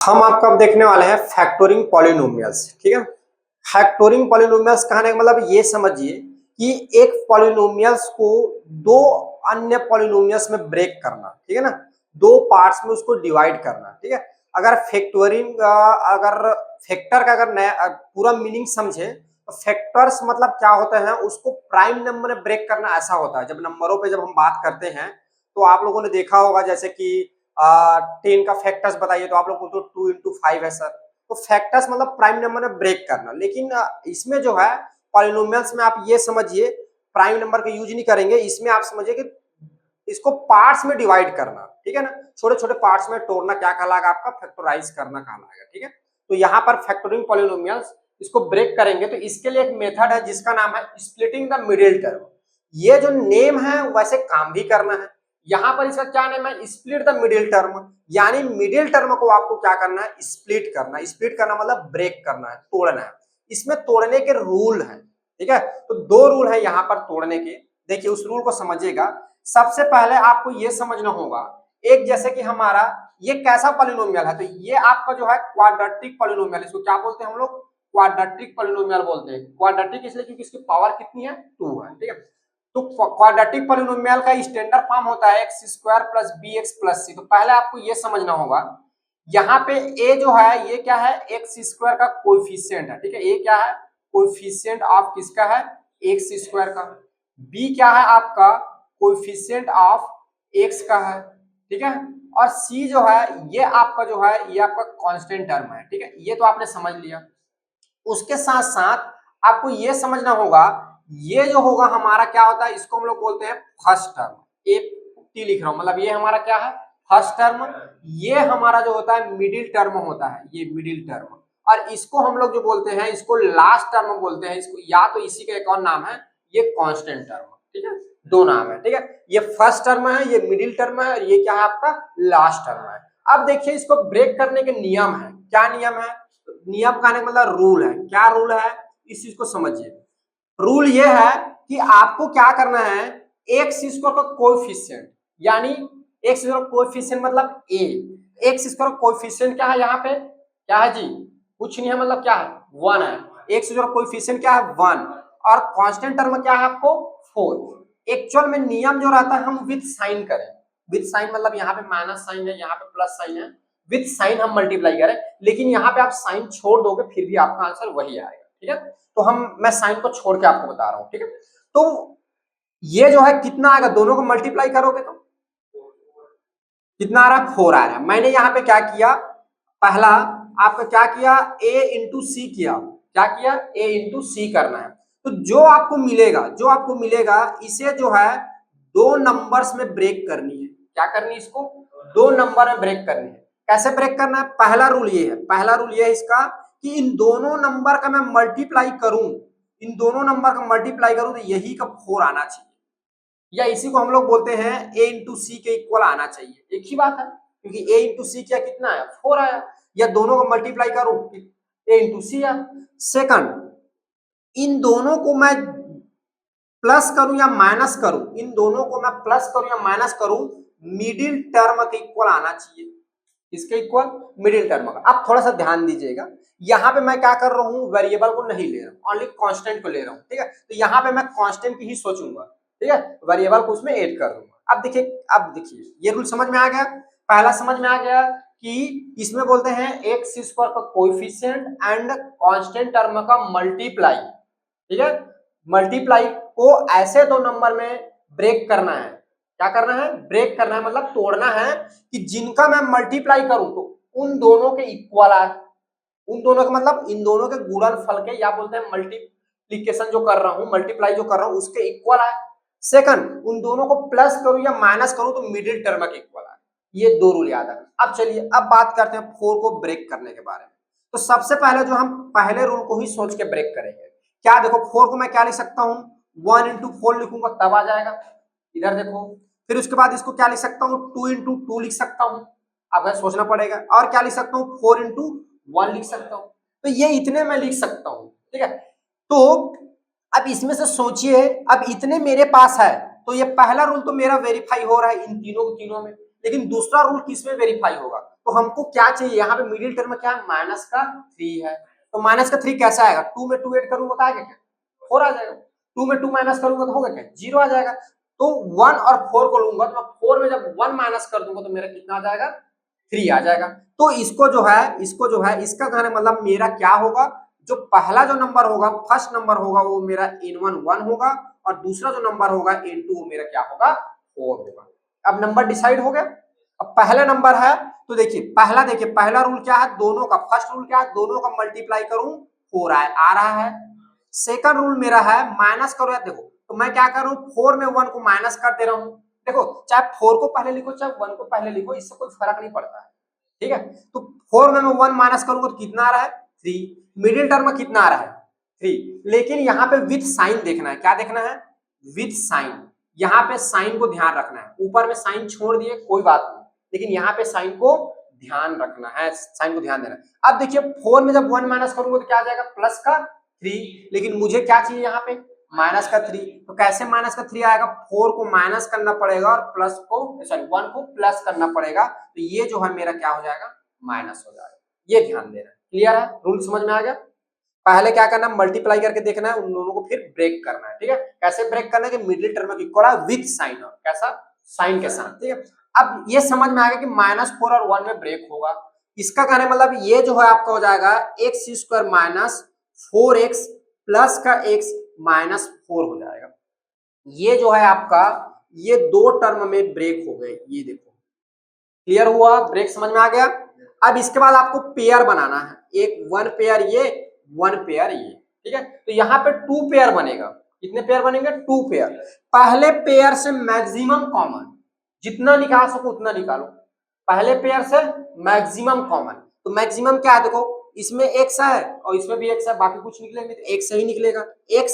हम आपको अब देखने वाले हैं फैक्टोरिंग पॉलिनोमियल्स। ठीक है, फैक्टोरिंग पॉलिनोमियल्स कहने का मतलब ये समझिए कि एक पॉलिनोमियल्स को दो अन्य पॉलिनोमियल्स में ब्रेक करना। ठीक है ना, दो पार्ट्स में उसको डिवाइड करना। ठीक है, अगर फैक्टोरिंग अगर फैक्टर का अगर नया पूरा मीनिंग समझे तो फैक्टर्स मतलब क्या होते हैं, उसको प्राइम नंबर में ब्रेक करना ऐसा होता है। जब नंबरों पे जब हम बात करते हैं तो आप लोगों ने देखा होगा जैसे कि 10 का फैक्टर्स बताइए तो आप लोग को तो 2 into 5 है सर। तो फैक्टर्स मतलब प्राइम नंबर में ब्रेक करना। लेकिन इसमें जो है पॉलिनोमियल्स में आप ये समझिए प्राइम नंबर का यूज नहीं करेंगे, इसमें आप समझिए कि इसको पार्ट्स में डिवाइड करना। ठीक है ना, छोटे छोटे पार्ट्स में तोड़ना क्या कहलाएगा, आपका फैक्टराइज करना कहलाएगा। ठीक है, तो यहाँ पर फैक्टोरिंग पॉलिनोमियल्स इसको ब्रेक करेंगे तो इसके लिए एक मेथड है जिसका नाम है स्प्लिटिंग द मिडिल टर्म। ये जो नेम है वैसे काम भी करना है। यहाँ पर इसका क्या नेम है, स्प्लिट द मिडिल टर्म, यानी मिडिल टर्म को आपको क्या करना है, स्प्लिट करना। स्प्लिट करना मतलब ब्रेक करना है, तोड़ना है। इसमें तोड़ने के रूल है। ठीक है, तो दो रूल है यहाँ पर तोड़ने के। देखिए उस रूल को समझिएगा। सबसे पहले आपको ये समझना होगा, एक जैसे कि हमारा ये कैसा पॉलिनोमियल है, तो ये आपका जो है क्वाड्रेटिक पॉलिनोमियल, इसको क्या बोलते हैं हम लोग, क्वाड्रेटिक पॉलिनोमियल बोलते हैं। क्वाड्रेटिक इसलिए क्योंकि इसकी पावर कितनी है, 2 है। ठीक है, तो क्वाड्रेटिक पॉलिनोमियल का स्टैंडर्ड फॉर्म होता है x square plus b x plus c. तो पहले आपको ये समझना होगा, यहाँ पे ए जो है ये क्या है, एक्स स्क्वायर का कोएफिशिएंट है। ठीक है, ए क्या है, कोएफिशिएंट ऑफ किसका है, एक्स स्क्वायर का। बी क्या है आपका, कोएफिशिएंट ऑफ एक्स का है। ठीक है, और सी जो है ये आपका जो है ये आपका कांस्टेंट टर्म है। ठीक है, ये तो आपने समझ लिया। उसके साथ साथ आपको ये समझना होगा, ये जो होगा हमारा क्या होता है, इसको हम लोग बोलते हैं फर्स्ट टर्म। एक टी लिख रहा हूं, मतलब ये हमारा क्या है, फर्स्ट टर्म। ये हमारा जो होता है मिडिल टर्म होता है, ये मिडिल टर्म। और इसको हम लोग जो बोलते हैं इसको लास्ट टर्म बोलते हैं। इसको या तो इसी का एक और नाम है, ये कांस्टेंट टर्म। ठीक है, दो नाम है। ठीक है, ये फर्स्ट टर्म है, ये मिडिल टर्म है, और ये क्या है आपका लास्ट टर्म है। अब देखिए इसको ब्रेक करने के नियम है। क्या नियम है, नियम का मतलब रूल है। क्या रूल है, इस चीज को समझिए। रूल ये है कि आपको क्या करना है, एक्स स्क्वायर का कोएफिशिएंट, यानी एक्स स्क्वायर कोएफिशिएंट मतलब ए। एक्स स्क्वायर कोएफिशिएंट क्या है, यहाँ पे क्या है जी, कुछ नहीं है, मतलब क्या है, 1 है। एक्स स्क्वायर कोएफिशिएंट क्या है, 1। और कांस्टेंट टर्म क्या है आपको, 4। एक्चुअल में नियम जो रहता है हम विद साइन करें। विद साइन मतलब यहाँ पे माइनस साइन है, यहाँ पे प्लस साइन है, विद साइन हम मल्टीप्लाई करें। लेकिन यहाँ पे आप साइन छोड़ दोगे फिर भी आपका आंसर वही आएगा। ठीक है, तो मैं साइन को छोड़ के आपको बता रहा हूं। ठीक है, तो ये जो है कितना आएगा, दोनों को मल्टीप्लाई करोगे तो कितना आ रहा है, 4 आ रहा है। मैंने यहाँ पे क्या किया, पहला आपका क्या किया, a इंटू सी किया। क्या किया, a इंटू सी करना है। तो जो आपको मिलेगा इसे जो है दो नंबर्स में ब्रेक करनी है। क्या करनी है, इसको दो नंबर में ब्रेक करनी है। कैसे ब्रेक करना है, पहला रूल ये है, पहला रूल ये है इसका कि इन दोनों नंबर का मैं मल्टीप्लाई करूं, इन दोनों नंबर का मल्टीप्लाई करूं तो यही का 4 आना चाहिए, या इसी को हम लोग बोलते हैं a इंटू सी के इक्वल आना चाहिए। एक ही बात है, क्योंकि a इंटू सी क्या कितना है, 4 आया। या दोनों को मल्टीप्लाई करूं, a इंटू सी आया। सेकंड, इन दोनों को मैं प्लस करूं या माइनस करूं, इन दोनों को मैं प्लस करूं या माइनस करूं, मिडिल टर्म के इक्वल आना चाहिए। इसके इक्वल मिडिल टर्म का। अब थोड़ा सा ध्यान दीजिएगा, यहाँ पे मैं क्या कर रहा हूँ, वेरिएबल को नहीं ले रहा हूँ, ओनली कांस्टेंट को ले रहा हूँ। ठीक है, तो यहाँ पे मैं कांस्टेंट की ही सोचूंगा। ठीक है, वेरिएबल को उसमें ऐड कर दूंगा। अब देखिए ये रूल समझ में आ गया। पहला समझ में आ गया कि इसमें बोलते हैं एक्स स्क्वायर का कोएफिशिएंट एंड कांस्टेंट टर्म का मल्टीप्लाई। ठीक है, मल्टीप्लाई को ऐसे दो नंबर में ब्रेक करना है। क्या करना है, ब्रेक करना है मतलब तोड़ना है कि जिनका मैं मल्टीप्लाई करूं तो उन दोनों के इक्वल आए। उन दोनों का मतलब इन दोनों के गुणनफल के, या बोलते हैं मल्टीप्लीकेशन जो कर रहा हूं, मल्टीप्लाई जो कर रहा हूं उसके इक्वल आए। सेकंड, उन दोनों को प्लस करूं या माइनस करूं तो मिडिल टर्म के इक्वल आए। ये दो रूल याद है। अब चलिए अब बात करते हैं 4 को ब्रेक करने के बारे में। तो सबसे पहले जो हम पहले रूल को ही सोच के ब्रेक करेंगे। क्या देखो, 4 को मैं क्या लिख सकता हूं, 1 इंटू 4 लिखूंगा तब आ जाएगा। इधर देखो, फिर उसके बाद इसको क्या लिख सकता हूँ, 2 इंटू 2 लिख सकता हूँ। अब सोचना पड़ेगा। और क्या लिख सकता हूँ, 4 इंटू 1 लिख सकता हूँ। तो ये इतने मैं लिख सकता हूँ। ठीक है, तो अब इसमें से सोचिए, अब इतने मेरे पास है तो ये पहला रूल तो मेरा वेरीफाई हो रहा है इन तीनों तीनों में। लेकिन दूसरा रूल किस में वेरीफाई होगा, तो हमको क्या चाहिए यहाँ पे मिडिल टर्म में क्या है, माइनस का 3 है, तो माइनस का 3 कैसा आएगा, 2 में 2 ऐड करूंगा तो आएगा क्या, 4 आ जाएगा, 2 में 2 माइनस करूंगा तो होगा क्या, 0 आ जाएगा। तो 1 और 4 को लूंगा तो मैं 4 में जब 1 माइनस कर दूंगा तो मेरा कितना आ जाएगा, 3 आ जाएगा। तो इसको जो है इसका कहने मतलब मेरा क्या होगा, जो पहला जो नंबर होगा, फर्स्ट नंबर होगा वो मेरा n1 1 होगा, और दूसरा जो नंबर होगा n2 वो मेरा क्या होगा, 4 होगा। अब नंबर डिसाइड हो गया। अब पहला नंबर है तो देखिए पहला रूल क्या है, दोनों का, फर्स्ट रूल क्या है, दोनों का मल्टीप्लाई करूं 4 आ रहा है। सेकंड रूल मेरा है माइनस करो, या देखो तो मैं क्या कर रहा हूं, 4 में 1 को माइनस कर दे रहा हूं। देखो चाहे 4 को पहले लिखो चाहे 1 को पहले लिखो, इससे कोई फर्क नहीं पड़ता है, ठीक है। तो 4 में मैं 1 माइनस करूंगा तो कितना आ रहा है, 3। मिडिल टर्म में कितना आ रहा है, 3। लेकिन यहाँ पे विथ साइन देखना है, क्या देखना है, विथ साइन। यहाँ पे साइन को ध्यान रखना है, ऊपर में साइन छोड़ दिए कोई बात नहीं, लेकिन यहाँ पे साइन को ध्यान रखना है, साइन को ध्यान देना है। अब देखिए 4 में जब 1 माइनस करूंगा तो क्या आ जाएगा, प्लस का 3, लेकिन मुझे क्या चाहिए यहाँ पे, माइनस का 3। तो कैसे माइनस का 3 आएगा, 4 को माइनस करना पड़ेगा और प्लस को, सॉरी 1 को प्लस करना पड़ेगा, तो ये जो है मेरा क्या हो जाएगा, माइनस हो जाएगा। ये ध्यान देना है, क्लियर है, रूल समझ में आ गया। पहले क्या करना है, मल्टीप्लाई करके देखना है, उन दोनों को फिर ब्रेक करना है, ठीक है। कैसे ब्रेक करना है कि मिडिल टर्म की इक्वल है विद साइन, और कैसा, साइन के साथ, ठीक है। अब ये समझ में आ गया कि -4 और 1 में ब्रेक होगा। इसका कहने मतलब ये जो है आपका हो जाएगा x square minus 4x plus का x माइनस 4 हो जाएगा। ये जो है आपका, ये दो टर्म में ब्रेक हो गए, ये देखो क्लियर हुआ, ब्रेक समझ में आ गया। अब इसके बाद आपको पेयर बनाना है, एक 1 पेयर ये, 1 पेयर ये, ठीक है। तो यहाँ पे 2 पेयर बनेगा, कितने पेयर बनेंगे, 2 पेयर। पहले पेयर से मैक्सिमम कॉमन, जितना निकाल सको उतना निकालो, पहले पेयर से मैक्सिमम कॉमन। तो मैक्सिमम क्या है, देखो इसमें x है और इसमें भी x है, बाकी कुछ निकलेंगे तो x ही निकलेगा, x।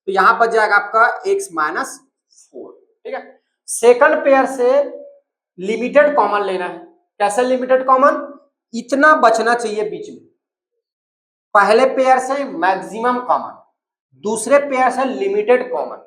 तो यहां बच जाएगा आपका x माइनस 4, ठीक है। सेकंड पेयर से लिमिटेड कॉमन लेना है, कैसे लिमिटेड कॉमन, इतना बचना चाहिए बीच में, पहले पेयर से मैक्सिमम कॉमन, दूसरे पेयर से लिमिटेड कॉमन,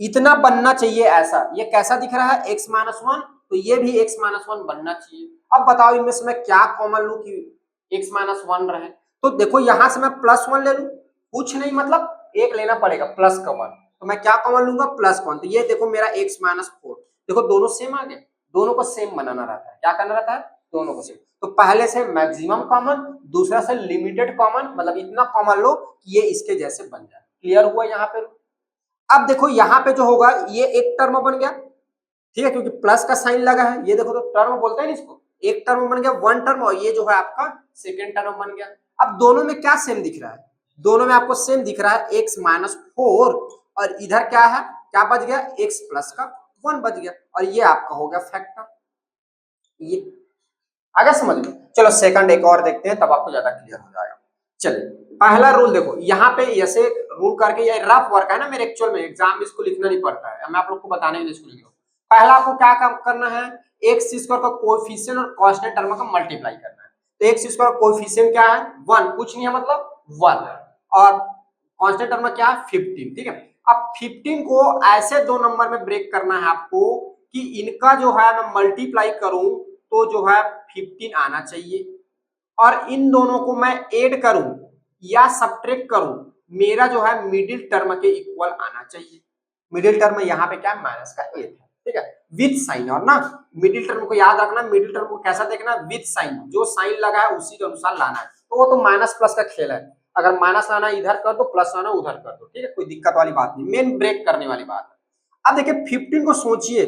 इतना बनना चाहिए ऐसा। ये कैसा दिख रहा है, x माइनस 1, तो ये भी x माइनस 1 बनना चाहिए। अब बताओ इनमें से मैं क्या कॉमन लूं कि x माइनस 1 रहे, तो देखो यहां से मैं +1 ले लूं, कुछ नहीं मतलब एक लेना पड़ेगा प्लस का 1, तो मैं क्या कॉमन लूंगा, +1। तो ये देखो मेरा x माइनस 4, देखो दोनों सेम आ गए, दोनों को सेम बनाना रहता है, क्या करना रहता है, दोनों को सेम। तो पहले से मैक्सिमम कॉमन, दूसरा से लिमिटेड कॉमन, मतलब इतना कॉमन लो कि ये इसके जैसे बन जाए। क्लियर हुआ यहाँ पे। अब देखो यहाँ पे जो होगा ये एक टर्म बन गया, ठीक है, क्योंकि प्लस का साइन लगा है, ये देखो तो टर्म बोलते हैं ना इसको, एक टर्म बन गया, 1 टर्म, और ये जो है आपका सेकेंड टर्म बन गया। अब दोनों में क्या सेम दिख रहा है, दोनों में आपको सेम दिख रहा है x माइनस 4, और इधर क्या है, क्या बच गया, x प्लस का 1 बच गया, और ये आपका हो गया फैक्टर। ये आगे समझ लो। चलो सेकंड एक और देखते हैं, तब आपको ज्यादा क्लियर हो जाएगा। चलिए पहला रूल देखो, यहाँ पे ऐसे रूल करके, ये रफ वर्क है ना मेरे, एक्चुअल में एग्जाम में इसको लिखना नहीं पड़ता है, मैं आप लोग को बताने के लिए इसको लिख रहा हूँ। पहला आपको क्या काम करना है, एक्स स्क्वायर का कोएफिशिएंट और कांस्टेंट टर्म का मल्टीप्लाई करना है। तो एक्स स्क्वायर कोएफिशिएंट क्या है, 1, कुछ नहीं है मतलब 1, और कांस्टेंट टर्म क्या है, 15, ठीक है। अब 15 को ऐसे दो नंबर में ब्रेक करना है आपको कि इनका जो है मैं मल्टीप्लाई करूं तो जो है 15 आना चाहिए, और इन दोनों को मैं ऐड करूं या सब्ट्रैक्ट करूं, मेरा जो है मिडिल टर्म के इक्वल आना चाहिए। मिडिल टर्म यहाँ पे क्या है, माइनस का 8 है, ठीक है, विद साइन। और ना मिडिल टर्म को याद रखना, मिडिल टर्म को कैसा देखना, विद साइन, जो साइन लगा है उसी के अनुसार लाना है। तो वो तो माइनस प्लस का खेल है, अगर माइनस लाना इधर कर दो, प्लस लाना उधर कर दो, ठीक है, कोई दिक्कत वाली बात नहीं, मेन ब्रेक करने वाली बात है। अब देखिए 15 को सोचिए,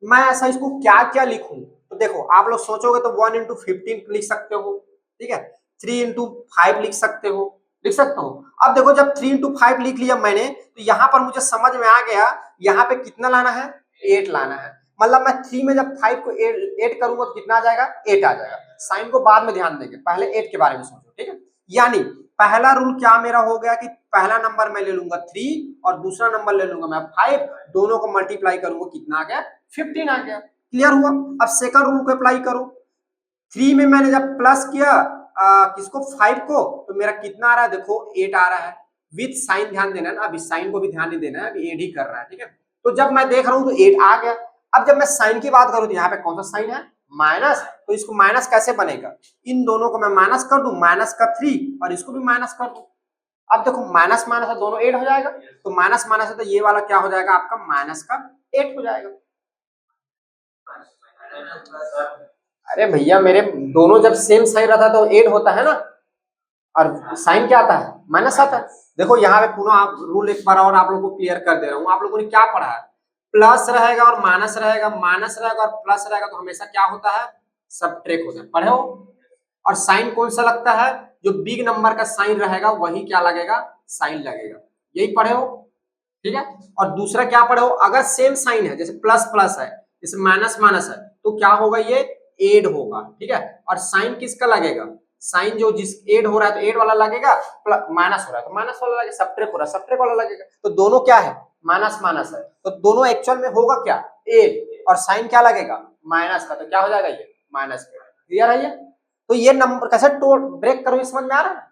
मैं ऐसा इसको क्या क्या लिखूं, तो देखो आप लोग सोचोगे तो 1 इंटू 15 लिख सकते हो, ठीक है, 3 इंटू 5 लिख सकते हो, लिख सकते हो। अब देखो जब 3 इंटू 5 लिख लिया मैंने, तो यहाँ पर मुझे समझ में आ गया यहाँ पे कितना लाना है, 8 लाना है। मतलब मैं 3 में जब 5 को ऐड करूंगा तो कितना आ जाएगा, 8 आ जाएगा। साइन को बाद में ध्यान देंगे, पहले 8 के बारे में सोचो, ठीक है। यानी पहला रूल क्या मेरा हो गया कि पहला नंबर मैं ले लूंगा 3 और दूसरा नंबर ले लूंगा मैं 5, दोनों को मल्टीप्लाई करूंगा, कितना आ गया, 15 आ गया। क्लियर हुआ। अब सेकंड रूल को अप्लाई करो, 3 में मैंने जब प्लस किया किसको, 5 को, तो मेरा कितना आ रहा है, देखो 8 आ रहा है, विथ साइन ध्यान देना है ना, अभी साइन को भी ध्यान नहीं देना है, अभी ऐड ही कर रहा है, ठीक है। तो जब मैं देख रहा हूं तो 8 आ गया। अब जब मैं साइन की बात करूं तो यहाँ पे कौन सा साइन है, माइनस, तो इसको माइनस कैसे बनेगा, इन दोनों को मैं माइनस कर दूं, माइनस का 3 और इसको भी माइनस कर दूं। अब देखो माइनस माइनस है दोनों 8 हो जाएगा, तो माइनस माइनस है तो ये वाला क्या हो जाएगा आपका माइनस का 8 हो जाएगा। अरे भैया मेरे दोनों जब सेम साइन रहता है तो 8 होता है ना, और साइन क्या आता है, माइनस आता है। देखो यहाँ पे पुनः आप रूल एक बार और आप लोगों को क्लियर कर दे रहा हूँ। आप लोगों ने क्या पढ़ा है, प्लस रहेगा और माइनस रहेगा, माइनस रहेगा और प्लस रहेगा तो हमेशा क्या होता है, सबट्रैक्ट होता है, पढ़े हो। और साइन कौन सा लगता है, जो बिग नंबर का साइन रहेगा वही क्या लगेगा, साइन लगेगा, यही पढ़े हो, ठीक है। और दूसरा क्या पढ़े हो, अगर सेम साइन है जैसे प्लस प्लस है, जैसे माइनस माइनस है, तो क्या होगा, ये एड होगा, ठीक है। और साइन किसका लगेगा, साइन जो जिस एड हो रहा है तो एड वाला लगेगा, माइनस हो रहा है तो माइनस वाला लगेगा, सबट्रैक्ट हो रहा है सबट्रैक्ट वाला लगेगा, तो दोनों क्या है, माइनस माइनस है, तो दोनों एक्चुअल में होगा क्या, एड, और साइन क्या लगेगा, माइनस का, तो क्या हो जाएगा ये माइनस का। क्लियर है ये। तो ये नंबर कैसे तोड़ ब्रेक करूं, समझ में आ रहा है,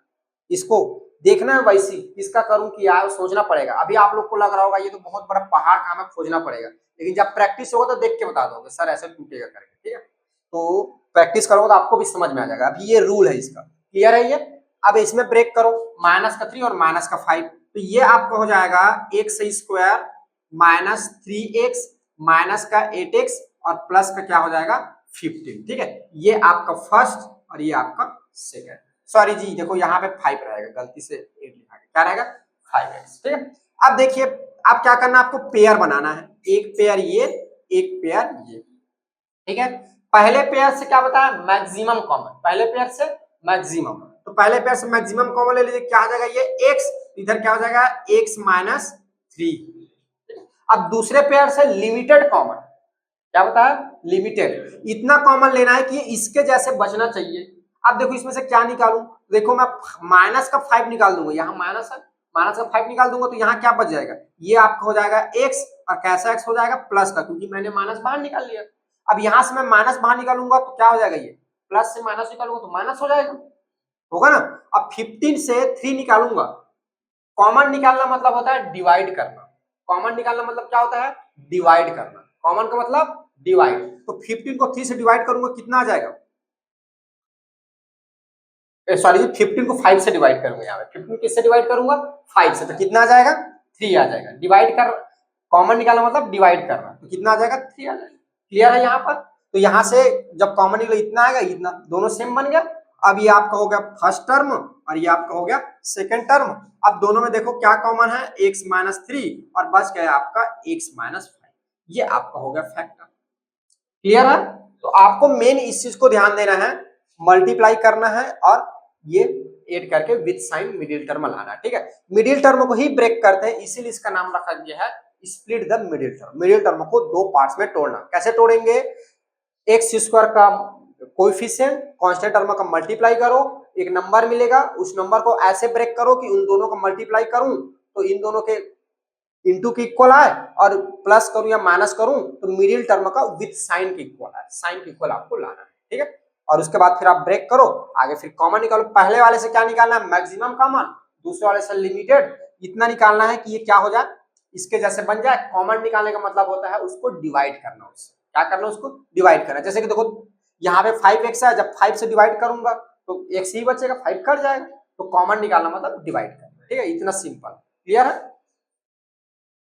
इसको देखना है वैसी, किसका करूं कि यार सोचना पड़ेगा। अभी आप लोग को लग रहा होगा ये तो बहुत बड़ा पहाड़ काम है, खोजना पड़ेगा, लेकिन जब प्रैक्टिस होगा तो देख के बता दोगे सर ऐसे टूटेगा करके, ठीक है। तो प्रैक्टिस करोगे तो आपको भी समझ में आ जाएगा। अभी ये रूल है इसका, क्लियर है ये। अब इसमें ब्रेक करो, माइनस का 3 और माइनस का 5, तो ये आपका हो जाएगा x square minus 3x minus का 8x और प्लस का क्या हो जाएगा 15, ठीक है। ये आपका फर्स्ट और ये आपका सेकंड, सॉरी जी देखो यहाँ पे 5 रहेगा, गलती से 8 लिखा गया, क्या रहेगा 5x, ठीक है। अब देखिए अब क्या करना है, आपको पेयर बनाना है, एक पेयर ये, एक पेयर ये, ठीक है। पहले पेयर से क्या बताया, मैक्सिमम कॉमन, पहले पेयर से मैक्सिमम, तो पहले पेयर से मैक्सिमम कॉमन ले लीजिए, क्या आ जाएगा ये x, इधर क्या हो जाएगा x माइनस 3। अब दूसरे पेयर से लिमिटेड कॉमन, क्या बताया लिमिटेड, इतना कॉमन लेना है कि इसके जैसे बचना चाहिए। अब देखो इसमें से क्या निकालूं, देखो मैं माइनस का 5 निकाल दूंगा, यहाँ माइनस है, माइनस का 5 निकाल दूंगा तो यहाँ क्या बच जाएगा, ये आपका हो जाएगा x, और कैसा x हो जाएगा प्लस का, क्योंकि मैंने माइनस बाहर निकाल लिया। अब यहां से मैं माइनस बाहर निकालूंगा तो क्या हो जाएगा, ये प्लस से माइनस निकालूंगा तो माइनस हो जाएगा, होगा ना। अब 15 से 3 निकालूंगा, कॉमन निकालना मतलब होता है डिवाइड करना, कॉमन निकालना मतलब क्या होता है, डिवाइड करना, कॉमन का मतलब डिवाइड। तो 15 को 3 से डिवाइड करूंगा कितना आ जाएगा, सॉरी 15 को 5 से डिवाइड करूंगा, यहाँ पे 15 किससे डिवाइड करूंगा 5 से, तो कितना आ जाएगा 3 आ जाएगा। डिवाइड कर, कॉमन निकालना मतलब डिवाइड करना, तो कितना आ जाएगा 3 आ जाएगा। क्लियर है यहाँ पर। तो यहाँ से जब कॉमन निकला इतना आएगा, इतना दोनों सेम बन गया। अब ये आपका हो गया फर्स्ट टर्म और ये आपका हो गया सेकंड टर्म। अब दोनों में देखो क्या कॉमन है, x माइनस 3 और बच गया आपका x माइनस 5, ये आपका हो गया फैक्टर। क्लियर है। तो आपको मेन इस चीज को ध्यान देना है, मल्टीप्लाई करना है और ये ऐड करके विद साइन मिडिल टर्म लाना है, ठीक है। मिडिल टर्म को ही ब्रेक करते हैं, इसीलिए इसका नाम रखा गया है split the middle term. Middle term को दो पार्ट्स में तोड़ना, कैसे तोड़ेंगे, एक्स स्क्वायर का कोएफिशिएंट कांस्टेंट टर्म का मल्टीप्लाई करो, एक नंबर मिलेगा, उस नंबर को ऐसे ब्रेक करो कि उन दोनों का मल्टीप्लाई करूं तो इन दोनों के इंटू के इक्वल आए, और प्लस करूं या माइनस करूं तो मिडिल टर्म का विद साइन के इक्वल आए, साइन के इक्वल आपको लाना है, ठीक है। और उसके बाद फिर आप ब्रेक करो, आगे फिर कॉमन निकालो। पहले वाले से क्या निकालना है, मैक्सिमम कॉमन, दूसरे वाले से लिमिटेड, इतना निकालना है कि ये क्या हो जाए, इसके जैसे बन जाए। कॉमन निकालने का मतलब होता है उसको डिवाइड करना, उससे क्या करना, उसको डिवाइड करना। जैसे कि देखो यहाँ पे 5x है, जब 5 से डिवाइड करूंगा तो x ही बचेगा, 5 कट जाएगा, तो कॉमन निकालना मतलब डिवाइड करना, ठीक है, इतना सिंपल। क्लियर है।